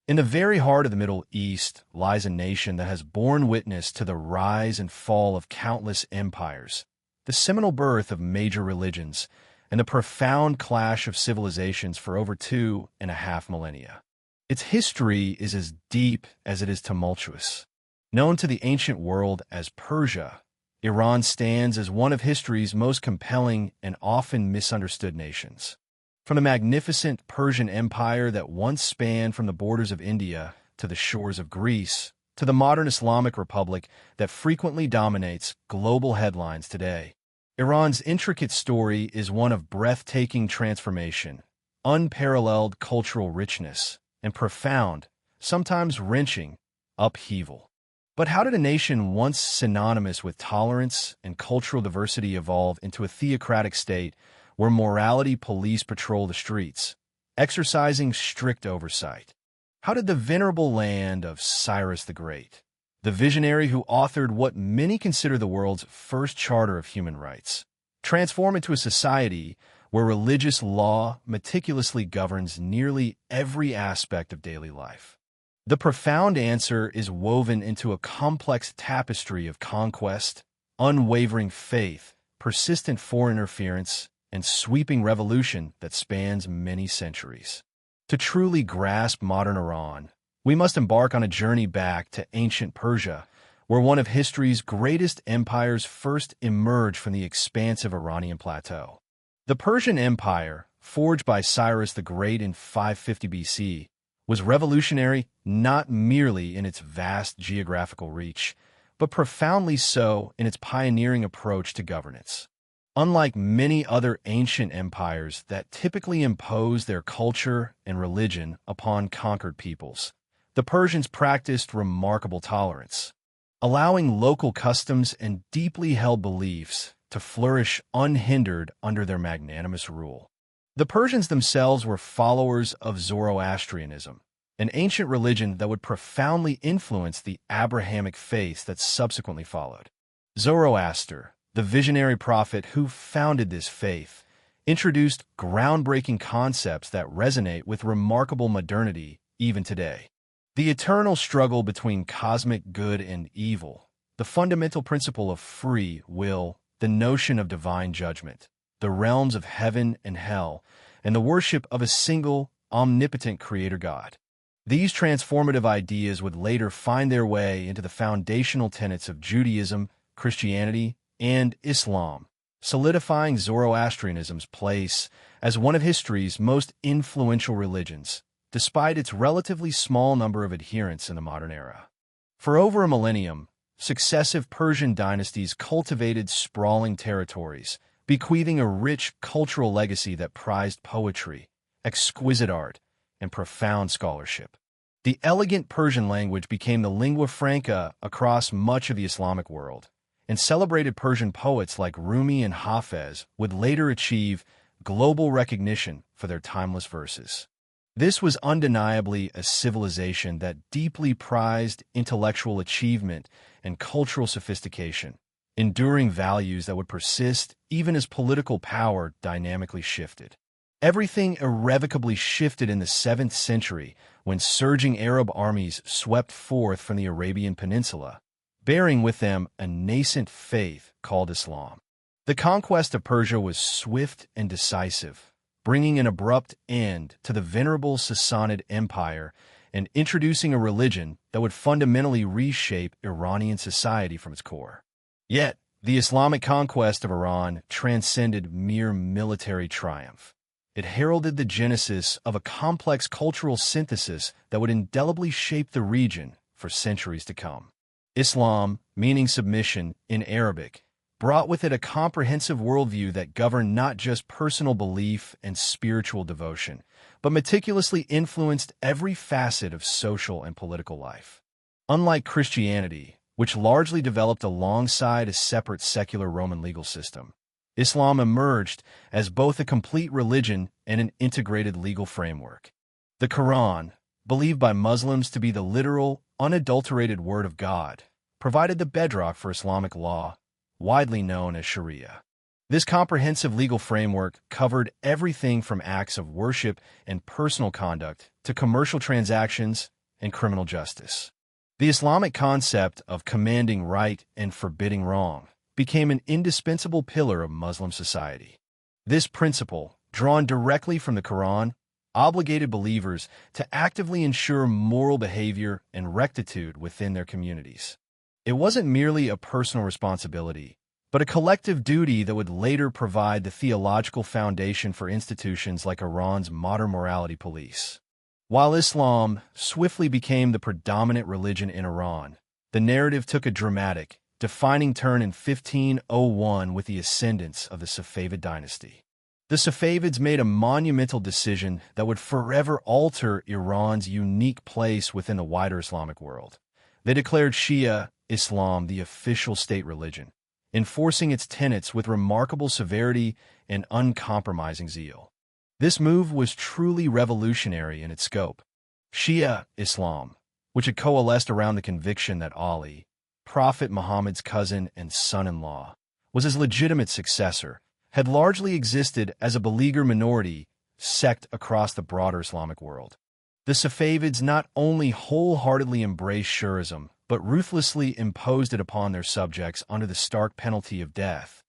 In the very heart of the Middle East lies a nation that has borne witness to the rise and fall of countless empires, the seminal birth of major religions, and the profound clash of civilizations for over 2.5 millennia. Its history is as deep as it is tumultuous. Known to the ancient world as Persia, Iran stands as one of history's most compelling and often misunderstood nations. From the magnificent Persian Empire that once spanned from the borders of India to the shores of Greece, to the modern Islamic Republic that frequently dominates global headlines today, Iran's intricate story is one of breathtaking transformation, unparalleled cultural richness, and profound, sometimes wrenching, upheaval. But how did a nation once synonymous with tolerance and cultural diversity evolve into a theocratic state where morality police patrol the streets, exercising strict oversight? How did the venerable land of Cyrus the Great, the visionary who authored what many consider the world's first charter of human rights, transform into a society where religious law meticulously governs nearly every aspect of daily life? The profound answer is woven into a complex tapestry of conquest, unwavering faith, persistent foreign interference, and sweeping revolution that spans many centuries. To truly grasp modern Iran, we must embark on a journey back to ancient Persia, where one of history's greatest empires first emerged from the expansive Iranian plateau. The Persian Empire, forged by Cyrus the Great in 550 BC, was revolutionary not merely in its vast geographical reach, but profoundly so in its pioneering approach to governance. Unlike many other ancient empires that typically impose their culture and religion upon conquered peoples, the Persians practiced remarkable tolerance, allowing local customs and deeply held beliefs to flourish unhindered under their magnanimous rule. The Persians themselves were followers of Zoroastrianism, an ancient religion that would profoundly influence the Abrahamic faiths that subsequently followed. Zoroaster, the visionary prophet who founded this faith, introduced groundbreaking concepts that resonate with remarkable modernity even today. The eternal struggle between cosmic good and evil, the fundamental principle of free will, the notion of divine judgment, the realms of heaven and hell, and the worship of a single, omnipotent creator God. These transformative ideas would later find their way into the foundational tenets of Judaism, Christianity, and Islam, solidifying Zoroastrianism's place as one of history's most influential religions, despite its relatively small number of adherents in the modern era. For over a millennium, successive Persian dynasties cultivated sprawling territories, bequeathing a rich cultural legacy that prized poetry, exquisite art, and profound scholarship. The elegant Persian language became the lingua franca across much of the Islamic world, and celebrated Persian poets like Rumi and Hafez would later achieve global recognition for their timeless verses. This was undeniably a civilization that deeply prized intellectual achievement and cultural sophistication, enduring values that would persist even as political power dynamically shifted. Everything irrevocably shifted in the 7th century when surging Arab armies swept forth from the Arabian Peninsula, bearing with them a nascent faith called Islam. The conquest of Persia was swift and decisive, bringing an abrupt end to the venerable Sassanid Empire and introducing a religion that would fundamentally reshape Iranian society from its core. Yet, the Islamic conquest of Iran transcended mere military triumph. It heralded the genesis of a complex cultural synthesis that would indelibly shape the region for centuries to come. Islam, meaning submission in Arabic, brought with it a comprehensive worldview that governed not just personal belief and spiritual devotion, but meticulously influenced every facet of social and political life. Unlike Christianity, which largely developed alongside a separate secular Roman legal system, Islam emerged as both a complete religion and an integrated legal framework. The Quran, believed by Muslims to be the literal, unadulterated word of God, provided the bedrock for Islamic law, widely known as Sharia. This comprehensive legal framework covered everything from acts of worship and personal conduct to commercial transactions and criminal justice. The Islamic concept of commanding right and forbidding wrong became an indispensable pillar of Muslim society. This principle, drawn directly from the Quran, obligated believers to actively ensure moral behavior and rectitude within their communities. It wasn't merely a personal responsibility, but a collective duty that would later provide the theological foundation for institutions like Iran's modern morality police. While Islam swiftly became the predominant religion in Iran, the narrative took a dramatic, defining turn in 1501 with the ascendance of the Safavid dynasty. The Safavids made a monumental decision that would forever alter Iran's unique place within the wider Islamic world. They declared Shia Islam the official state religion, enforcing its tenets with remarkable severity and uncompromising zeal. This move was truly revolutionary in its scope. Shia Islam, which had coalesced around the conviction that Ali, Prophet Muhammad's cousin and son-in-law, was his legitimate successor, had largely existed as a beleaguered minority sect across the broader Islamic world. The Safavids not only wholeheartedly embraced Shi'ism, but ruthlessly imposed it upon their subjects under the stark penalty of death,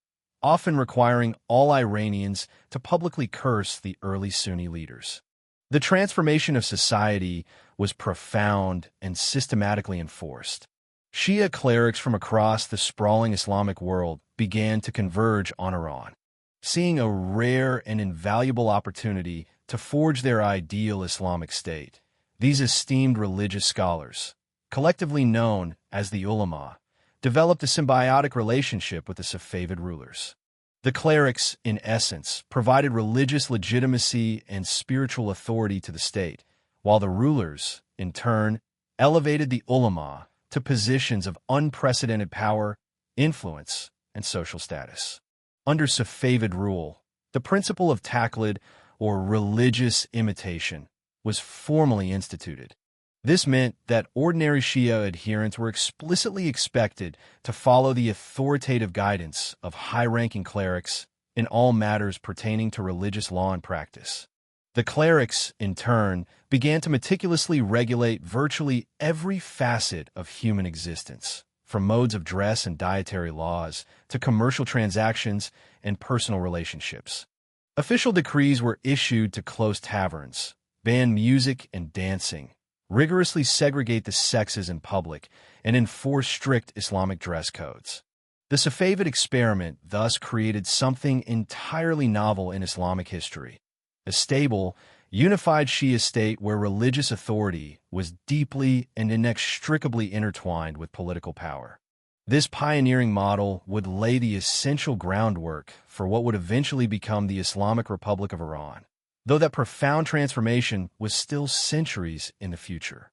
often requiring all Iranians to publicly curse the early Sunni leaders. The transformation of society was profound and systematically enforced. Shia clerics from across the sprawling Islamic world began to converge on Iran, seeing a rare and invaluable opportunity to forge their ideal Islamic state. These esteemed religious scholars, collectively known as the ulama, developed a symbiotic relationship with the Safavid rulers. The clerics, in essence, provided religious legitimacy and spiritual authority to the state, while the rulers, in turn, elevated the ulama to positions of unprecedented power, influence, and social status. Under Safavid rule, the principle of taqlid, or religious imitation, was formally instituted. This meant that ordinary Shia adherents were explicitly expected to follow the authoritative guidance of high-ranking clerics in all matters pertaining to religious law and practice. The clerics, in turn, began to meticulously regulate virtually every facet of human existence, from modes of dress and dietary laws to commercial transactions and personal relationships. Official decrees were issued to close taverns, ban music and dancing, rigorously segregate the sexes in public, and enforce strict Islamic dress codes. The Safavid experiment thus created something entirely novel in Islamic history: a stable, unified Shia state where religious authority was deeply and inextricably intertwined with political power. This pioneering model would lay the essential groundwork for what would eventually become the Islamic Republic of Iran, though that profound transformation was still centuries in the future.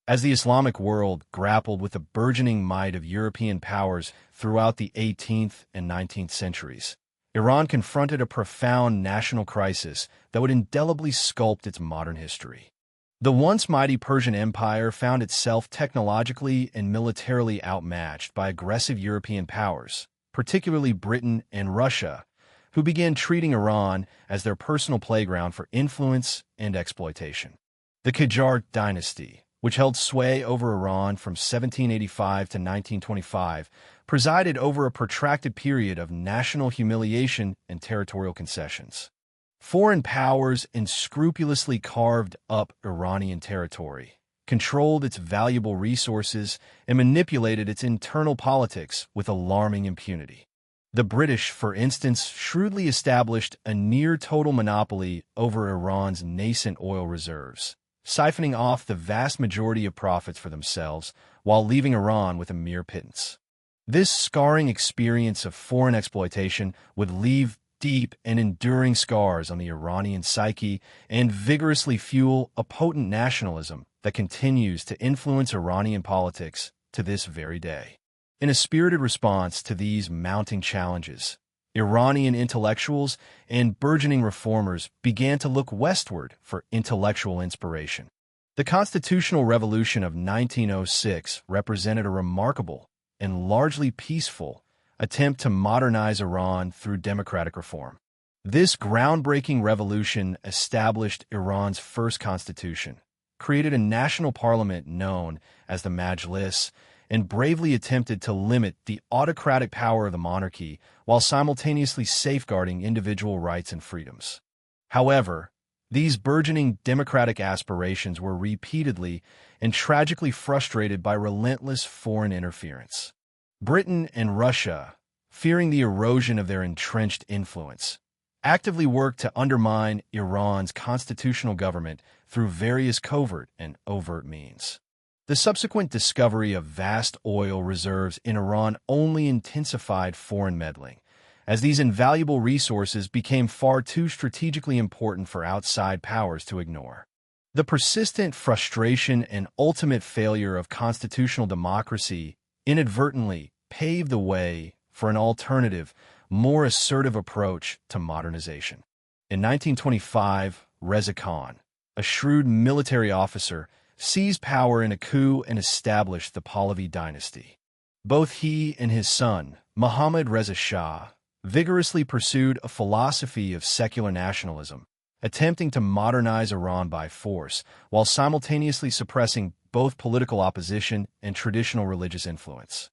As the Islamic world grappled with the burgeoning might of European powers throughout the 18th and 19th centuries, Iran confronted a profound national crisis that would indelibly sculpt its modern history. The once mighty Persian Empire found itself technologically and militarily outmatched by aggressive European powers, particularly Britain and Russia, who began treating Iran as their personal playground for influence and exploitation. The Qajar dynasty, which held sway over Iran from 1785 to 1925, presided over a protracted period of national humiliation and territorial concessions. Foreign powers unscrupulously carved up Iranian territory, controlled its valuable resources, and manipulated its internal politics with alarming impunity. The British, for instance, shrewdly established a near-total monopoly over Iran's nascent oil reserves, siphoning off the vast majority of profits for themselves while leaving Iran with a mere pittance. This scarring experience of foreign exploitation would leave deep and enduring scars on the Iranian psyche and vigorously fuel a potent nationalism that continues to influence Iranian politics to this very day. In a spirited response to these mounting challenges, Iranian intellectuals and burgeoning reformers began to look westward for intellectual inspiration. The Constitutional Revolution of 1906 represented a remarkable and largely peaceful attempt to modernize Iran through democratic reform. This groundbreaking revolution established Iran's first constitution, created a national parliament known as the Majlis and bravely attempted to limit the autocratic power of the monarchy while simultaneously safeguarding individual rights and freedoms. However, these burgeoning democratic aspirations were repeatedly and tragically frustrated by relentless foreign interference. Britain and Russia, fearing the erosion of their entrenched influence, actively worked to undermine Iran's constitutional government through various covert and overt means. The subsequent discovery of vast oil reserves in Iran only intensified foreign meddling, as these invaluable resources became far too strategically important for outside powers to ignore. The persistent frustration and ultimate failure of constitutional democracy inadvertently paved the way for an alternative, more assertive approach to modernization. In 1925, Reza Khan, a shrewd military officer, seized power in a coup and established the Pahlavi dynasty. Both he and his son, Mohammad Reza Shah, vigorously pursued a philosophy of secular nationalism, attempting to modernize Iran by force, while simultaneously suppressing both political opposition and traditional religious influence.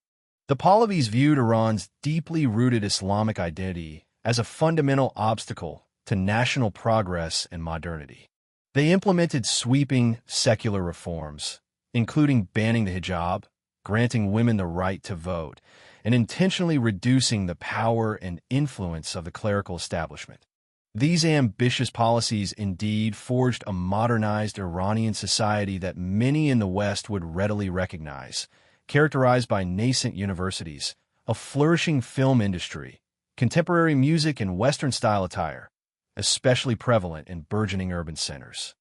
The Pahlavis viewed Iran's deeply rooted Islamic identity as a fundamental obstacle to national progress and modernity. They implemented sweeping secular reforms, including banning the hijab, granting women the right to vote, and intentionally reducing the power and influence of the clerical establishment. These ambitious policies indeed forged a modernized Iranian society that many in the West would readily recognize, characterized by nascent universities, a flourishing film industry, contemporary music and Western-style attire, especially prevalent in burgeoning urban centers.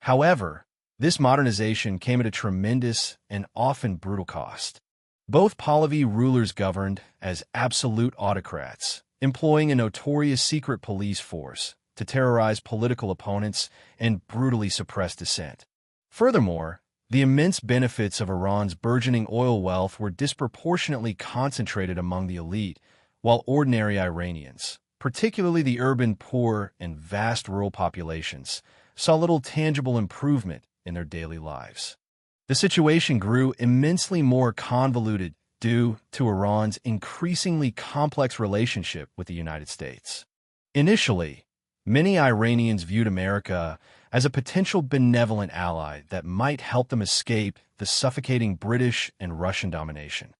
However, this modernization came at a tremendous and often brutal cost. Both Pahlavi rulers governed as absolute autocrats, employing a notorious secret police force to terrorize political opponents and brutally suppress dissent. Furthermore, the immense benefits of Iran's burgeoning oil wealth were disproportionately concentrated among the elite, while ordinary Iranians, particularly the urban poor and vast rural populations, saw little tangible improvement in their daily lives. The situation grew immensely more convoluted due to Iran's increasingly complex relationship with the United States. Initially, many Iranians viewed America as a potential benevolent ally that might help them escape the suffocating British and Russian domination.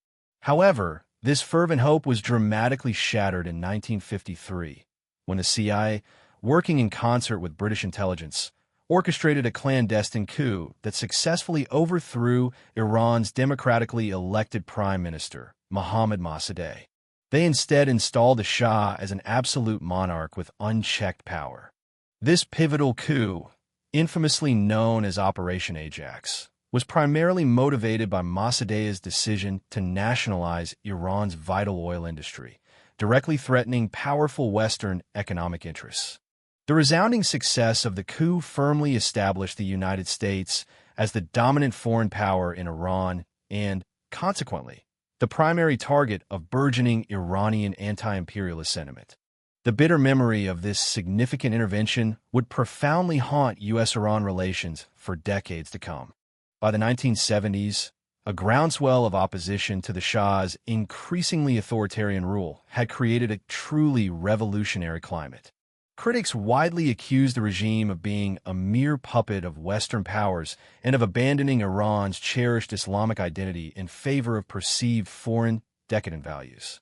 However, this fervent hope was dramatically shattered in 1953, when the CIA, working in concert with British intelligence, orchestrated a clandestine coup that successfully overthrew Iran's democratically elected prime minister, Mohammad Mossadegh. They instead installed the Shah as an absolute monarch with unchecked power. This pivotal coup, infamously known as Operation Ajax, was primarily motivated by Mossadegh's decision to nationalize Iran's vital oil industry, directly threatening powerful Western economic interests. The resounding success of the coup firmly established the United States as the dominant foreign power in Iran and, consequently, the primary target of burgeoning Iranian anti-imperialist sentiment. The bitter memory of this significant intervention would profoundly haunt U.S.-Iran relations for decades to come. By the 1970s, a groundswell of opposition to the Shah's increasingly authoritarian rule had created a truly revolutionary climate. Critics widely accused the regime of being a mere puppet of Western powers and of abandoning Iran's cherished Islamic identity in favor of perceived foreign, decadent values.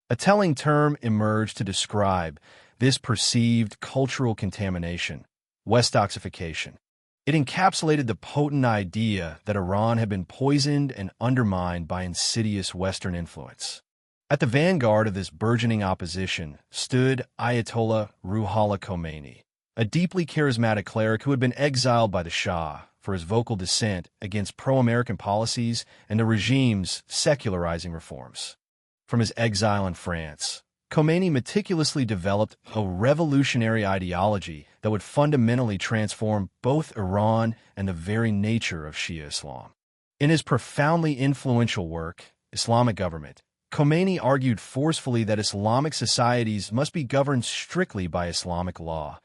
A telling term emerged to describe this perceived cultural contamination: Westoxification. It encapsulated the potent idea that Iran had been poisoned and undermined by insidious Western influence. At the vanguard of this burgeoning opposition stood Ayatollah Ruhollah Khomeini, a deeply charismatic cleric who had been exiled by the Shah for his vocal dissent against pro-American policies and the regime's secularizing reforms. From his exile in France, Khomeini meticulously developed a revolutionary ideology that would fundamentally transform both Iran and the very nature of Shia Islam. In his profoundly influential work, Islamic Government, Khomeini argued forcefully that Islamic societies must be governed strictly by Islamic law,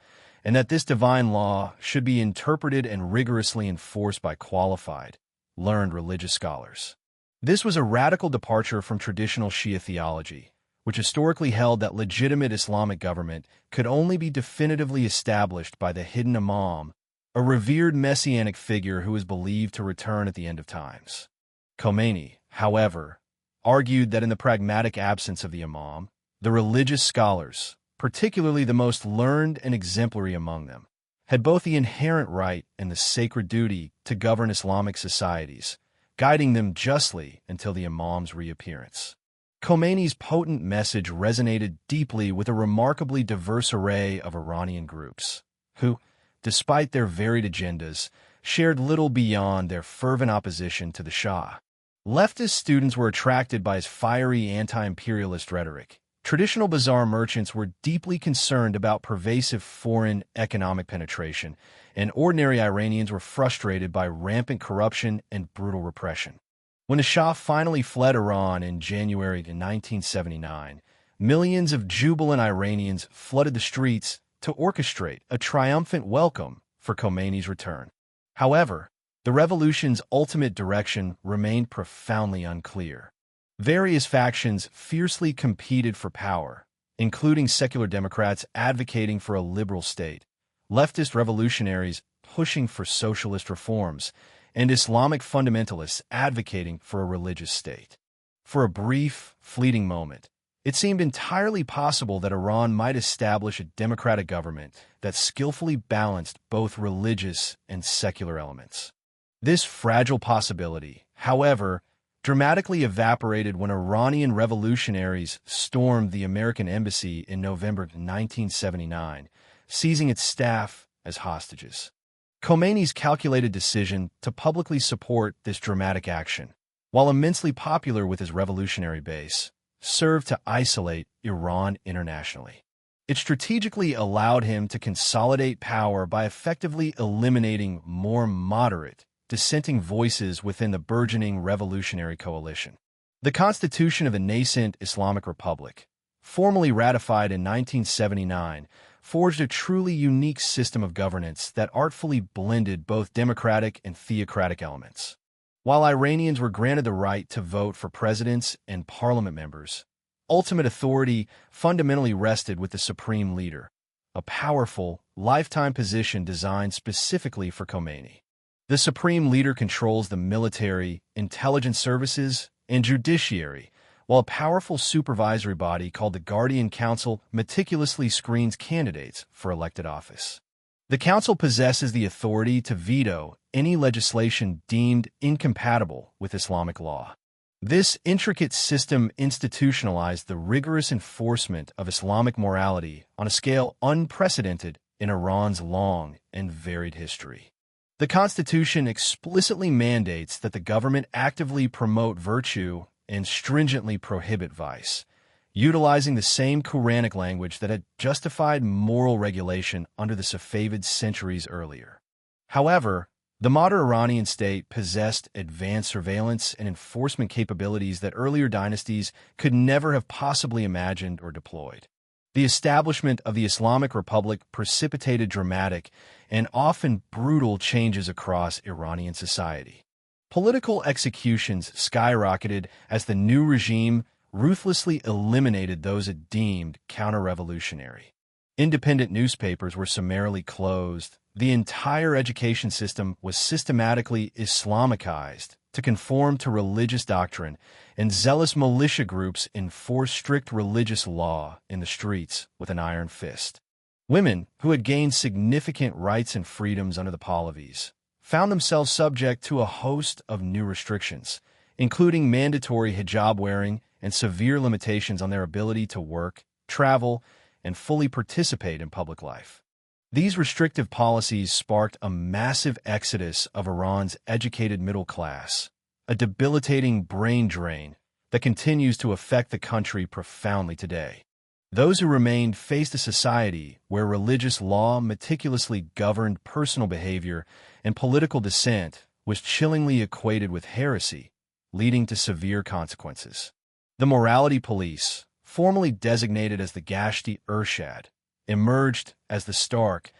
and that this divine law should be interpreted and rigorously enforced by qualified, learned religious scholars. This was a radical departure from traditional Shia theology, which historically held that legitimate Islamic government could only be definitively established by the hidden imam, a revered messianic figure who is believed to return at the end of times. Khomeini, however, argued that in the pragmatic absence of the imam, the religious scholars, particularly the most learned and exemplary among them, had both the inherent right and the sacred duty to govern Islamic societies, guiding them justly until the imam's reappearance. Khomeini's potent message resonated deeply with a remarkably diverse array of Iranian groups, who, despite their varied agendas, shared little beyond their fervent opposition to the Shah. Leftist students were attracted by his fiery anti-imperialist rhetoric. Traditional bazaar merchants were deeply concerned about pervasive foreign economic penetration, and ordinary Iranians were frustrated by rampant corruption and brutal repression. When the Shah finally fled Iran in January 1979, millions of jubilant Iranians flooded the streets to orchestrate a triumphant welcome for Khomeini's return. However, the revolution's ultimate direction remained profoundly unclear. Various factions fiercely competed for power, including secular Democrats advocating for a liberal state, leftist revolutionaries pushing for socialist reforms, and Islamic fundamentalists advocating for a religious state. For a brief, fleeting moment, it seemed entirely possible that Iran might establish a democratic government that skillfully balanced both religious and secular elements. This fragile possibility, however, dramatically evaporated when Iranian revolutionaries stormed the American embassy in November 1979, seizing its staff as hostages. Khomeini's calculated decision to publicly support this dramatic action, while immensely popular with his revolutionary base, served to isolate Iran internationally. It strategically allowed him to consolidate power by effectively eliminating more moderate, dissenting voices within the burgeoning revolutionary coalition. The constitution of the nascent Islamic Republic, formally ratified in 1979, forged a truly unique system of governance that artfully blended both democratic and theocratic elements. While Iranians were granted the right to vote for presidents and parliament members, ultimate authority fundamentally rested with the supreme leader, a powerful, lifetime position designed specifically for Khomeini. The supreme leader controls the military, intelligence services, and judiciary, while a powerful supervisory body called the Guardian Council meticulously screens candidates for elected office. The council possesses the authority to veto any legislation deemed incompatible with Islamic law. This intricate system institutionalized the rigorous enforcement of Islamic morality on a scale unprecedented in Iran's long and varied history. The Constitution explicitly mandates that the government actively promote virtue and stringently prohibit vice, utilizing the same Quranic language that had justified moral regulation under the Safavids centuries earlier. However, the modern Iranian state possessed advanced surveillance and enforcement capabilities that earlier dynasties could never have possibly imagined or deployed. The establishment of the Islamic Republic precipitated dramatic and often brutal changes across Iranian society. Political executions skyrocketed as the new regime ruthlessly eliminated those it deemed counter-revolutionary. Independent newspapers were summarily closed. The entire education system was systematically Islamicized to conform to religious doctrine, and zealous militia groups enforced strict religious law in the streets with an iron fist. Women, who had gained significant rights and freedoms under the Pahlavis, found themselves subject to a host of new restrictions, including mandatory hijab wearing and severe limitations on their ability to work, travel, and fully participate in public life. These restrictive policies sparked a massive exodus of Iran's educated middle class, a debilitating brain drain that continues to affect the country profoundly today. Those who remained faced a society where religious law meticulously governed personal behavior and political dissent was chillingly equated with heresy, leading to severe consequences. The morality police, formerly designated as the Gashti Irshad, emerged as the stark,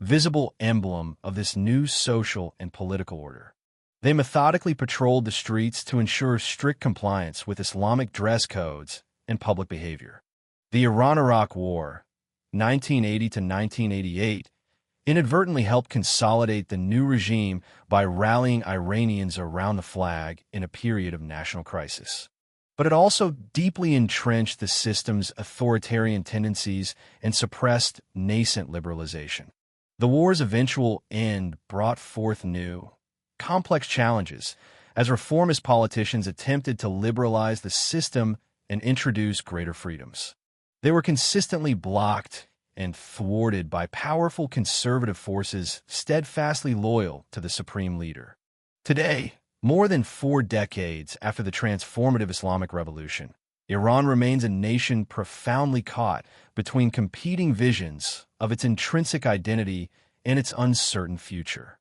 visible emblem of this new social and political order. They methodically patrolled the streets to ensure strict compliance with Islamic dress codes and public behavior. The Iran-Iraq War, 1980 to 1988, inadvertently helped consolidate the new regime by rallying Iranians around the flag in a period of national crisis. But it also deeply entrenched the system's authoritarian tendencies and suppressed nascent liberalization. The war's eventual end brought forth new, complex challenges as reformist politicians attempted to liberalize the system and introduce greater freedoms. They were consistently blocked and thwarted by powerful conservative forces steadfastly loyal to the supreme leader. Today, more than 4 decades after the transformative Islamic Revolution, Iran remains a nation profoundly caught between competing visions of its intrinsic identity and its uncertain future.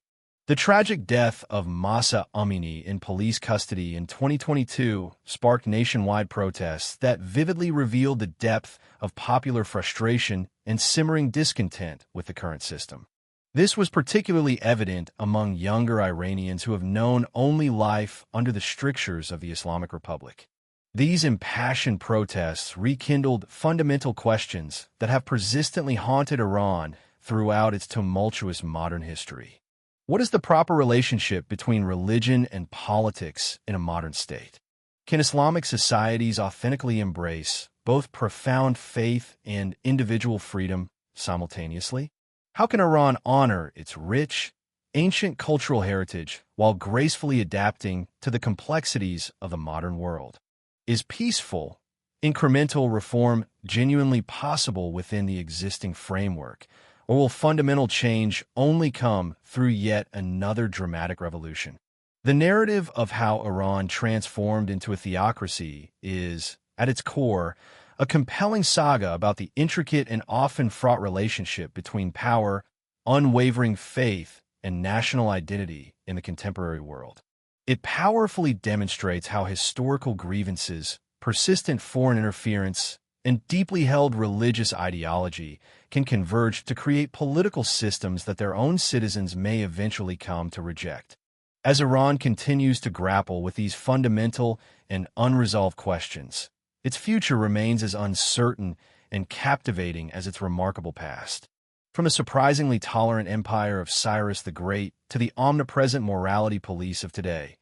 The tragic death of Mahsa Amini in police custody in 2022 sparked nationwide protests that vividly revealed the depth of popular frustration and simmering discontent with the current system. This was particularly evident among younger Iranians who have known only life under the strictures of the Islamic Republic. These impassioned protests rekindled fundamental questions that have persistently haunted Iran throughout its tumultuous modern history. What is the proper relationship between religion and politics in a modern state? Can Islamic societies authentically embrace both profound faith and individual freedom simultaneously? How can Iran honor its rich, ancient cultural heritage while gracefully adapting to the complexities of the modern world? Is peaceful, incremental reform genuinely possible within the existing framework? Or will fundamental change only come through yet another dramatic revolution? The narrative of how Iran transformed into a theocracy is, at its core, a compelling saga about the intricate and often fraught relationship between power, unwavering faith, and national identity in the contemporary world. It powerfully demonstrates how historical grievances, persistent foreign interference, and deeply held religious ideology can converge to create political systems that their own citizens may eventually come to reject. As Iran continues to grapple with these fundamental and unresolved questions, its future remains as uncertain and captivating as its remarkable past. From the surprisingly tolerant empire of Cyrus the Great to the omnipresent morality police of today,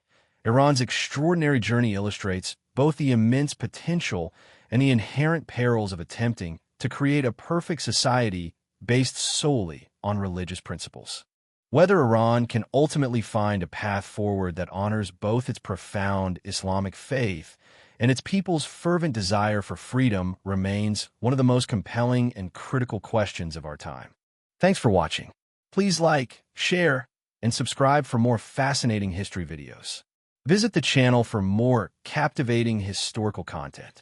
Iran's extraordinary journey illustrates both the immense potential and the inherent perils of attempting to create a perfect society based solely on religious principles. Whether Iran can ultimately find a path forward that honors both its profound Islamic faith and its people's fervent desire for freedom remains one of the most compelling and critical questions of our time. Thanks for watching. Please like, share, and subscribe for more fascinating history videos. Visit the channel for more captivating historical content.